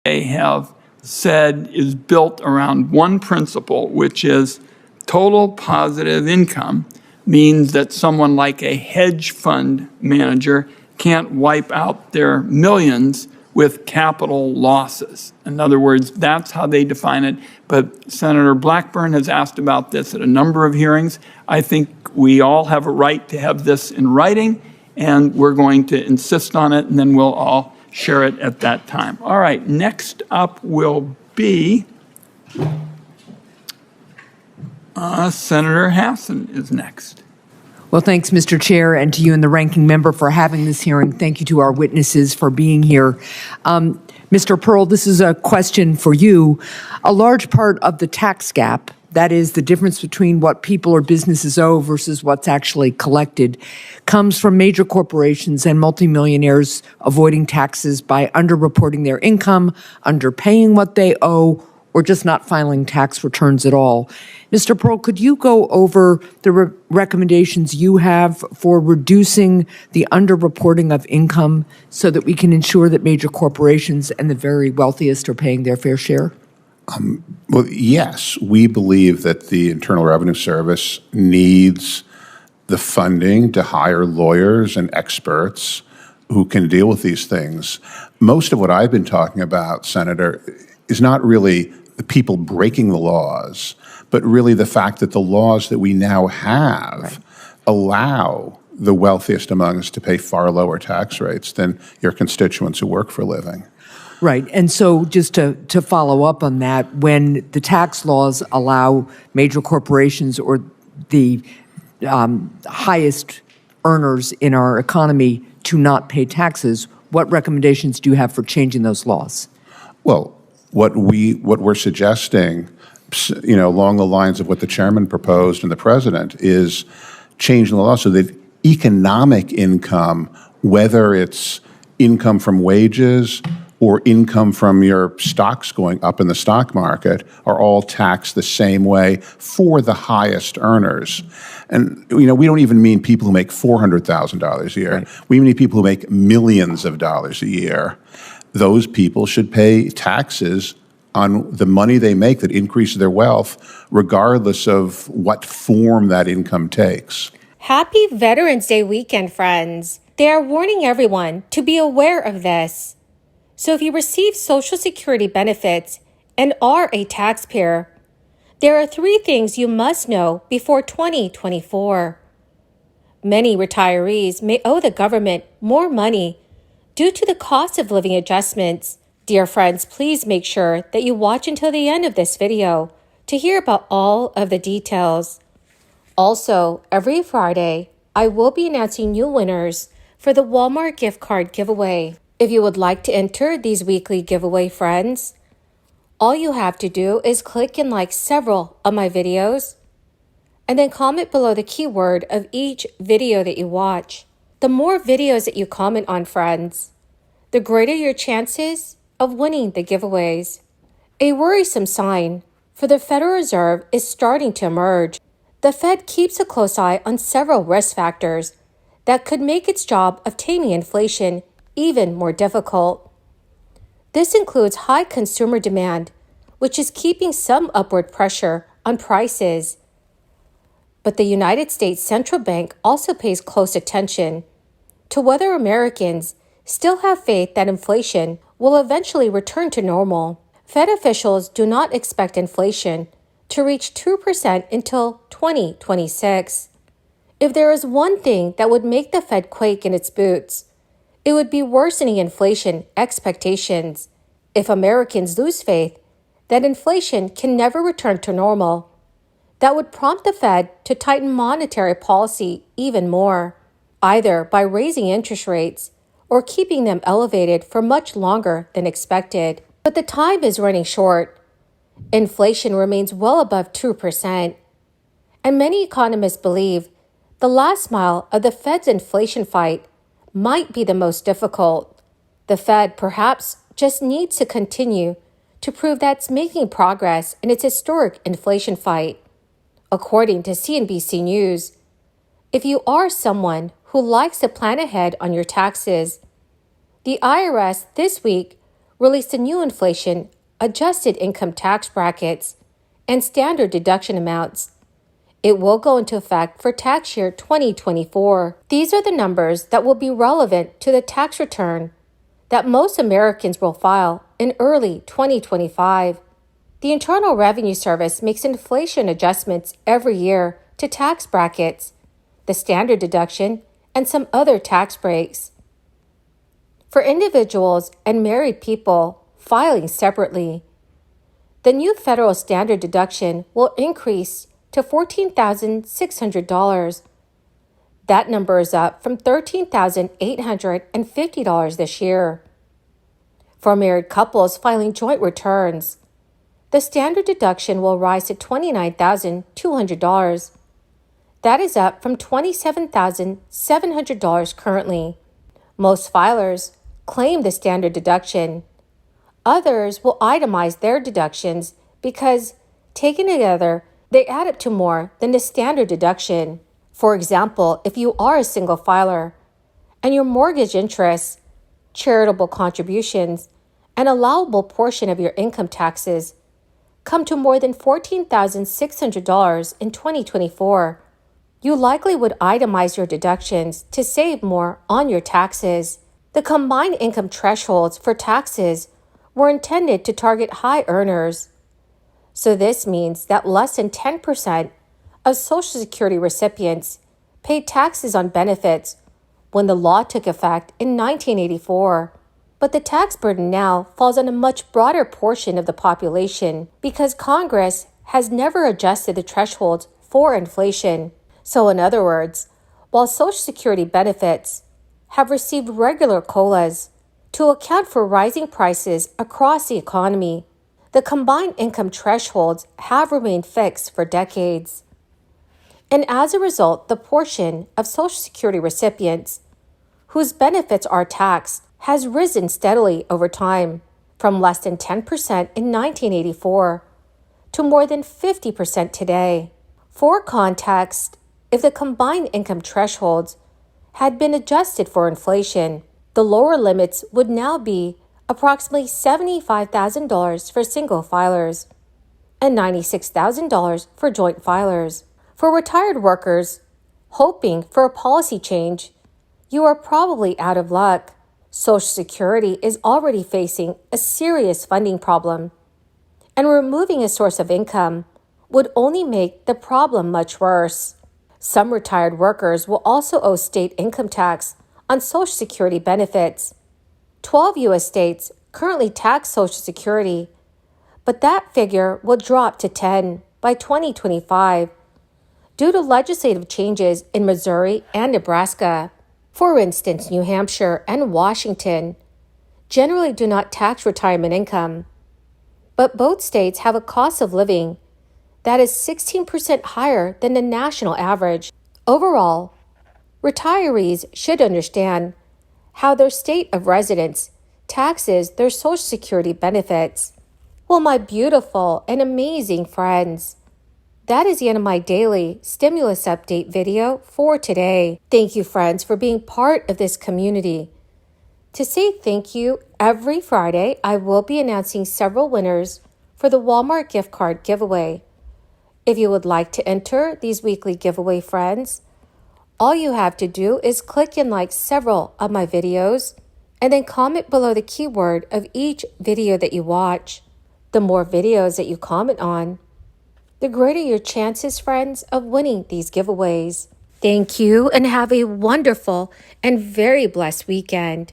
they have said is built around one principle, which is total positive income means that someone like a hedge fund manager can't wipe out their millions with capital losses. In other words, that's how they define it. But Senator Blackburn has asked about this at a number of hearings. I think we all have a right to have this in writing, and we're going to insist on it, and then we'll all share it at that time. All right, next up will be Senator Hassan is next. Well, thanks, Mr. Chair, and to you and the ranking member for having this hearing. Thank you to our witnesses for being here. Mr. Pearl, this is a question for you. A large part of the tax gap, that is the difference between what people or businesses owe versus what's actually collected, comes from major corporations and multimillionaires avoiding taxes by underreporting their income, underpaying what they owe, or just not filing tax returns at all. Mr. Pearl, could you go over the recommendations you have for reducing the underreporting of income so that we can ensure that major corporations and the very wealthiest are paying their fair share? Well, yes, we believe that the Internal Revenue Service needs the funding to hire lawyers and experts who can deal with these things. Most of what I've been talking about, Senator, is not really the people breaking the laws, but really the fact that the laws that we now have allow the wealthiest among us to pay far lower tax rates than your constituents who work for a living. Right. And so just to follow up on that, when the tax laws allow major corporations or the highest earners in our economy to not pay taxes, what recommendations do you have for changing those laws? Well, what we're suggesting, along the lines of what the chairman proposed and the president, is changing the law so that economic income, whether it's income from wages or income from your stocks going up in the stock market, are all taxed the same way for the highest earners. And we don't even mean people who make $400,000 a year. Right. We mean people who make millions of dollars a year. Those people should pay taxes on the money they make that increases their wealth, regardless of what form that income takes. Happy Veterans Day weekend, friends. They are warning everyone to be aware of this. So if you receive Social Security benefits and are a taxpayer, there are 3 things you must know before 2024. Many retirees may owe the government more money due to the cost of living adjustments. Dear friends, please make sure that you watch until the end of this video to hear about all of the details. Also, every Friday, I will be announcing new winners for the Walmart gift card giveaway. If you would like to enter these weekly giveaway, friends, all you have to do is click and like several of my videos and then comment below the keyword of each video that you watch. The more videos that you comment on, friends, the greater your chances of winning the giveaways. A worrisome sign for the Federal Reserve is starting to emerge. The Fed keeps a close eye on several risk factors that could make its job of taming inflation even more difficult. This includes high consumer demand, which is keeping some upward pressure on prices. But the United States Central Bank also pays close attention to whether Americans still have faith that inflation will eventually return to normal. Fed officials do not expect inflation to reach 2% until 2026. If there is one thing that would make the Fed quake in its boots, it would be worsening inflation expectations. If Americans lose faith that inflation can never return to normal, that would prompt the Fed to tighten monetary policy even more, either by raising interest rates or keeping them elevated for much longer than expected. But the time is running short. Inflation remains well above 2%, and many economists believe the last mile of the Fed's inflation fight might be the most difficult. The Fed perhaps just needs to continue to prove that it's making progress in its historic inflation fight. According to CNBC News, if you are someone who likes to plan ahead on your taxes, the IRS this week released the new inflation adjusted income tax brackets and standard deduction amounts. It will go into effect for tax year 2024. These are the numbers that will be relevant to the tax return that most Americans will file in early 2025. The Internal Revenue Service makes inflation adjustments every year to tax brackets, the standard deduction, and some other tax breaks. For individuals and married people filing separately, the new federal standard deduction will increase to $14,600. That number is up from $13,850 this year. For married couples filing joint returns, the standard deduction will rise to $29,200. That is up from $27,700 currently. Most filers claim the standard deduction. Others will itemize their deductions because, taken together, they add up to more than the standard deduction. For example, if you are a single filer and your mortgage interest, charitable contributions, and allowable portion of your income taxes come to more than $14,600 in 2024, you likely would itemize your deductions to save more on your taxes. The combined income thresholds for taxes were intended to target high earners. So this means that less than 10% of Social Security recipients paid taxes on benefits when the law took effect in 1984. But the tax burden now falls on a much broader portion of the population because Congress has never adjusted the thresholds for inflation. So in other words, while Social Security benefits have received regular COLAs to account for rising prices across the economy, the combined income thresholds have remained fixed for decades. And as a result, the portion of Social Security recipients whose benefits are taxed has risen steadily over time, from less than 10% in 1984 to more than 50% today. For context, if the combined income thresholds had been adjusted for inflation, the lower limits would now be approximately $75,000 for single filers and $96,000 for joint filers. For retired workers hoping for a policy change, you are probably out of luck. Social Security is already facing a serious funding problem, and removing a source of income would only make the problem much worse. Some retired workers will also owe state income tax on Social Security benefits. 12 U.S. states currently tax Social Security, but that figure will drop to 10 by 2025 due to legislative changes in Missouri and Nebraska. For instance, New Hampshire and Washington generally do not tax retirement income, but both states have a cost of living that is 16% higher than the national average. Overall, retirees should understand how their state of residence taxes their Social Security benefits. Well, my beautiful and amazing friends, that is the end of my daily stimulus update video for today. Thank you, friends, for being part of this community. To say thank you, every Friday I will be announcing several winners for the Walmart gift card giveaway. If you would like to enter these weekly giveaway, friends, all you have to do is click and like several of my videos and then comment below the keyword of each video that you watch. The more videos that you comment on, the greater your chances, friends, of winning these giveaways. Thank you and have a wonderful and very blessed weekend.